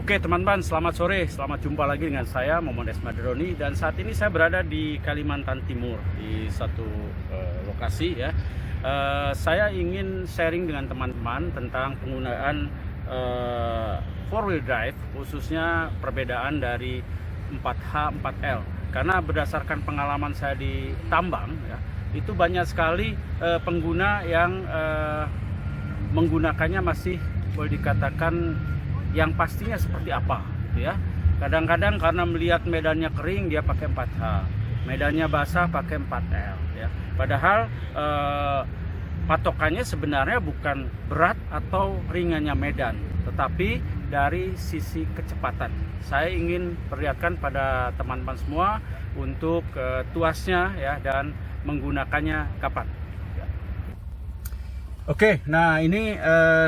Oke teman-teman, selamat sore, selamat jumpa lagi dengan saya Momon Esmadroni. Dan saat ini saya berada di Kalimantan Timur di satu lokasi ya. Saya ingin sharing dengan teman-teman tentang penggunaan 4-wheel drive, khususnya perbedaan dari 4H 4L. Karena berdasarkan pengalaman saya di tambang ya, itu banyak sekali pengguna yang menggunakannya masih boleh dikatakan yang pastinya seperti apa gitu ya. Kadang-kadang karena melihat medannya kering dia pakai 4H, medannya basah pakai 4L ya. Padahal patokannya sebenarnya bukan berat atau ringannya medan, tetapi dari sisi kecepatan. Saya ingin perlihatkan pada teman-teman semua untuk tuasnya ya, dan menggunakannya kapan. Oke, nah ini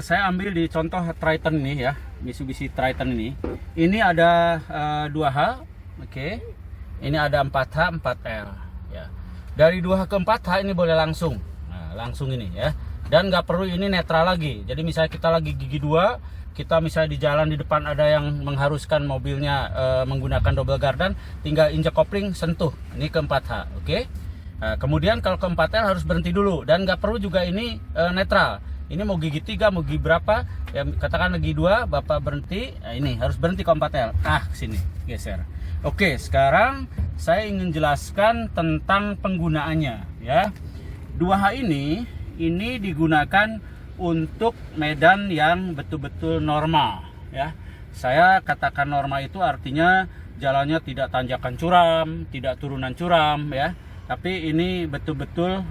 saya ambil di contoh Triton ini ya, Mitsubishi Triton ini. Ini ada 2H, oke. Ini ada 4H, 4L ya. Dari 2H ke 4H ini boleh langsung. Nah, langsung ini ya. Dan nggak perlu ini netral lagi. Jadi misalnya kita lagi gigi 2, kita misalnya di jalan di depan ada yang mengharuskan mobilnya menggunakan double gardan, tinggal injek kopling, sentuh. Ini ke 4H, oke. Nah, kemudian kalau ke 4L harus berhenti dulu, dan nggak perlu juga ini netral. Ini mau gigi 3, mau gigi berapa, ya katakan gigi 2, Bapak berhenti. Nah, ini harus berhenti ke 4L. Sini, geser. Oke, sekarang saya ingin jelaskan tentang penggunaannya ya. 2H ini digunakan untuk medan yang betul-betul normal ya. Saya katakan normal itu artinya jalannya tidak tanjakan curam, tidak turunan curam ya. Tapi ini betul-betul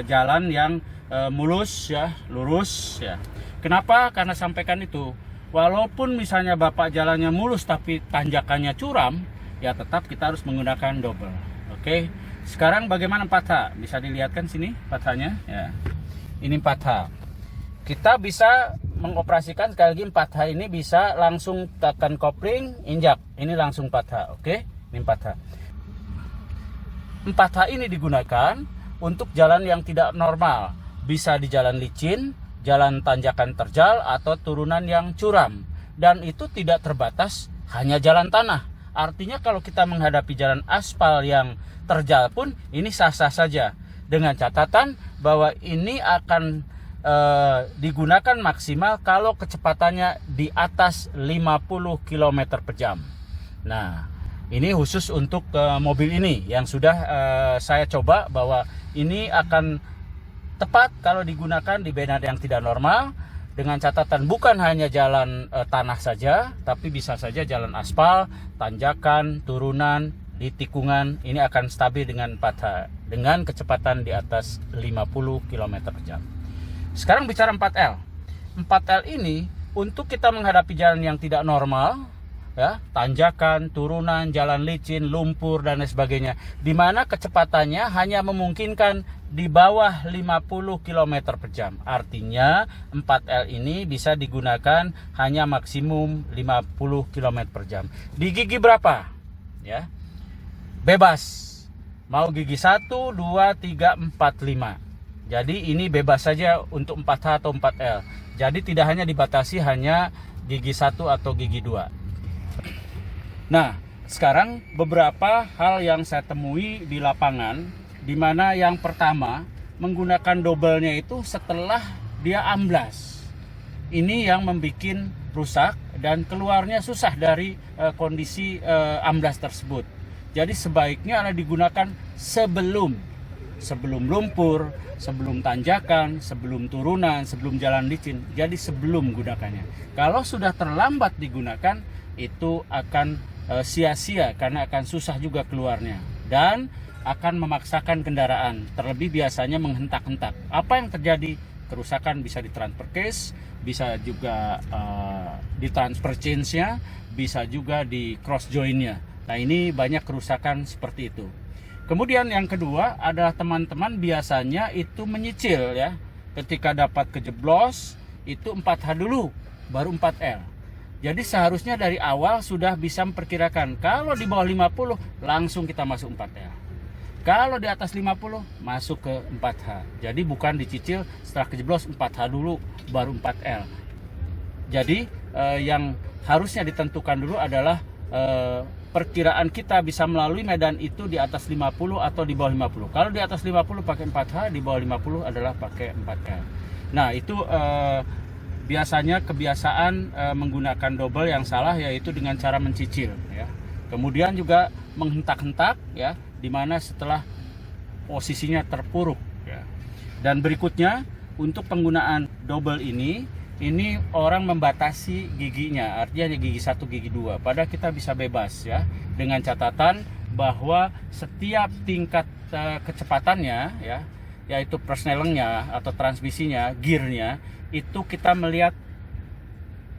jalan yang mulus ya, lurus ya. Kenapa? Karena sampaikan itu, walaupun misalnya Bapak jalannya mulus tapi tanjakannya curam, ya tetap kita harus menggunakan double. Oke. Sekarang bagaimana 4H? Bisa dilihatkan sini 4H-nya ya. Ini 4H. Kita bisa mengoperasikan sekali lagi 4H ini bisa langsung tekan kopling, injak. Ini langsung 4H. Oke. Ini 4H. 4H ini digunakan untuk jalan yang tidak normal, bisa di jalan licin, jalan tanjakan terjal, atau turunan yang curam. Dan itu tidak terbatas hanya jalan tanah. Artinya kalau kita menghadapi jalan aspal yang terjal pun ini sah-sah saja, dengan catatan bahwa ini akan digunakan maksimal kalau kecepatannya di atas 50 km per jam. Nah, ini khusus untuk mobil ini yang sudah saya coba, bahwa ini akan tepat kalau digunakan di medan yang tidak normal, dengan catatan bukan hanya jalan tanah saja, tapi bisa saja jalan aspal, tanjakan, turunan, di tikungan. Ini akan stabil dengan 4H dengan kecepatan di atas 50 km per jam. Sekarang bicara 4L. 4L ini untuk kita menghadapi jalan yang tidak normal ya, tanjakan, turunan, jalan licin, lumpur dan lain sebagainya, di mana kecepatannya hanya memungkinkan di bawah 50 km per jam. Artinya 4L ini bisa digunakan hanya maksimum 50 km per jam. Di gigi berapa? Ya. Bebas. Mau gigi 1, 2, 3, 4, 5. Jadi ini bebas saja untuk 4H atau 4L. Jadi tidak hanya dibatasi hanya gigi 1 atau gigi 2. Nah, sekarang beberapa hal yang saya temui di lapangan, di mana yang pertama menggunakan double-nya itu setelah dia amblas. Ini yang membuat rusak dan keluarnya susah dari kondisi amblas tersebut. Jadi sebaiknya digunakan sebelum lumpur, sebelum tanjakan, sebelum turunan, sebelum jalan licin. Jadi sebelum gunakannya. Kalau sudah terlambat digunakan, itu akan sia-sia karena akan susah juga keluarnya dan akan memaksakan kendaraan, terlebih biasanya menghentak-hentak. Apa yang terjadi? Kerusakan bisa ditransfer case, bisa juga ditransfer chains-nya, bisa juga di cross joint-nya. Nah, ini banyak kerusakan seperti itu. Kemudian yang kedua adalah teman-teman biasanya itu menyicil ya. Ketika dapat kejeblos itu 4H dulu, baru 4L. Jadi seharusnya dari awal sudah bisa memperkirakan kalau di bawah 50 langsung kita masuk 4L. Kalau di atas 50 masuk ke 4H. Jadi bukan dicicil setelah kejeblos 4H dulu baru 4L. Jadi yang harusnya ditentukan dulu adalah perkiraan kita bisa melalui medan itu di atas 50 atau di bawah 50. Kalau di atas 50 pakai 4H, di bawah 50 adalah pakai 4L. Nah, itu biasanya kebiasaan menggunakan double yang salah, yaitu dengan cara mencicil ya. Kemudian juga menghentak-hentak ya, dimana setelah posisinya terpuruk ya. Dan berikutnya untuk penggunaan double ini orang membatasi giginya, artinya gigi 1, gigi 2. Padahal kita bisa bebas ya, dengan catatan bahwa setiap tingkat kecepatannya ya, yaitu persnelengnya atau transmisinya, gearnya, itu kita melihat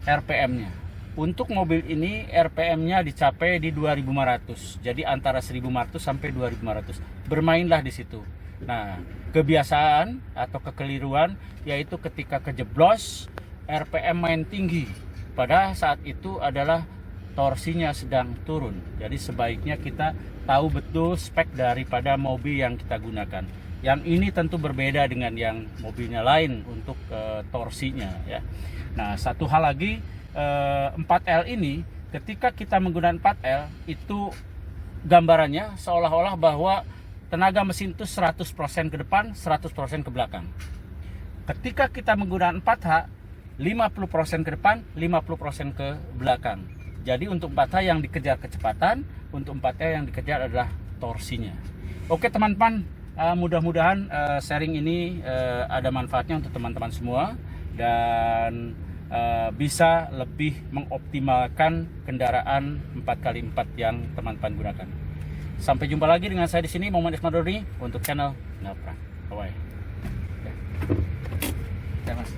RPM-nya. Untuk mobil ini RPM-nya dicapai di 2500. Jadi antara 1500 sampai 2500. Bermainlah di situ. Nah, kebiasaan atau kekeliruan yaitu ketika kejeblos RPM main tinggi. Pada saat itu adalah torsinya sedang turun. Jadi sebaiknya kita tahu betul spek daripada mobil yang kita gunakan. Yang ini tentu berbeda dengan yang mobilnya lain untuk torsinya ya. Nah, satu hal lagi, 4L ini ketika kita menggunakan 4L itu gambarannya seolah-olah bahwa tenaga mesin itu 100% ke depan, 100% ke belakang. Ketika kita menggunakan 4H, 50% ke depan, 50% ke belakang. Jadi untuk 4H yang dikejar kecepatan, untuk 4L yang dikejar adalah torsinya. Oke teman-teman, mudah-mudahan sharing ini ada manfaatnya untuk teman-teman semua dan bisa lebih mengoptimalkan kendaraan 4x4 yang teman-teman gunakan. Sampai jumpa lagi dengan saya di sini, Muhammad Ismadoni untuk channel Noprak. Bye. Ya, Mas.